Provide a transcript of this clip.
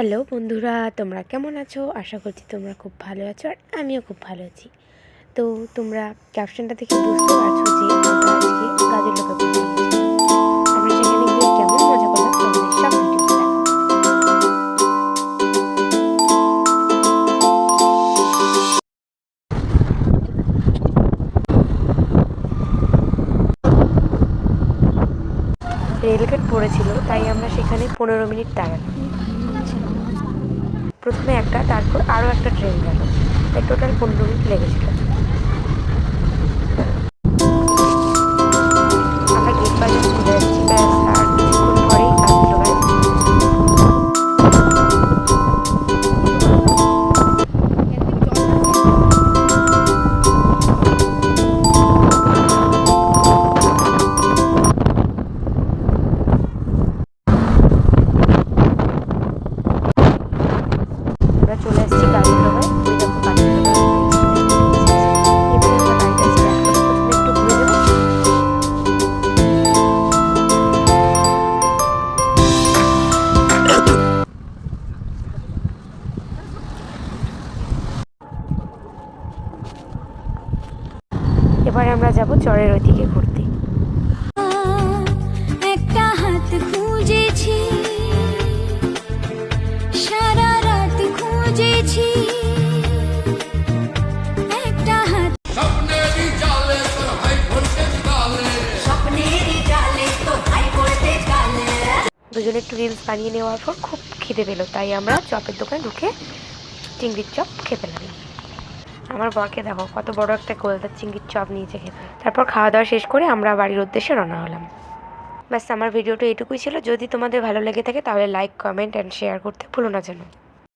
Hello বন্ধুরা, তোমরা কেমন আছো? আশা করছি তোমরা খুব ভালো আছো আর আমিও খুব ভালো আছি। তো তোমরা ক্যাপশনটা থেকে বুঝতে পারছো যে আমরা আজকে কাজের লোকে ঘুরতে গেছি। আমরা সেখানে গিয়ে কেমন মজা করলাম তোমাদের সব ভিডিওতে দেখাবো। রেলগেট পড়েছিল, তাই আমরা সেখানে 15 মিনিট দাঁড়ালাম। প্রথমে একটা, তারপর আরও একটা ট্রেন গেল, তাই টোটাল 15 মিনিট লেগেছিল। আমরা গেট বাজার চলে যাচ্ছি, ব্যাস আর কিছুক্ষণ পরেই আসলো গাইজ। আমরা চলে আসছি গাড়ির লোকায়, ওই দেখো গাড়ির লোকায় এবারে আমরা গাড়িটা স্টার্ট করে প্রথমে একটু ঘুরে দেবো। এবারে আমরা যাব চরের ওইদিকে ঘুরতে। একটা হাত খুঁজেছি, সারা রাত খুঁজেছি, একটা হাত স্বপ্নেরই জালে তোর হাই ভোল্টেজ গালে দুজনে একটু রিলস বানিয়ে নেওয়ার পর খুব খিদে পেলো, তাই আমরা চপের দোকানে ঢুকে চিংড়ির চপ খেতে লাগলাম। আমার বরকে দেখো কত বড় একটা গোলদার চিংড়ির চপ নিয়েছে খেতে। তারপর খাওয়া দাওয়া শেষ করে আমরা বাড়ির উদ্দেশ্যে রওনা হলাম। ব্যাস, আমার ভিডিওটা এটুকুই ছিল। যদি তোমাদের ভালো লেগে থাকে তাহলে লাইক, কমেন্ট অ্যান্ড শেয়ার করতে ভুলো না যেন।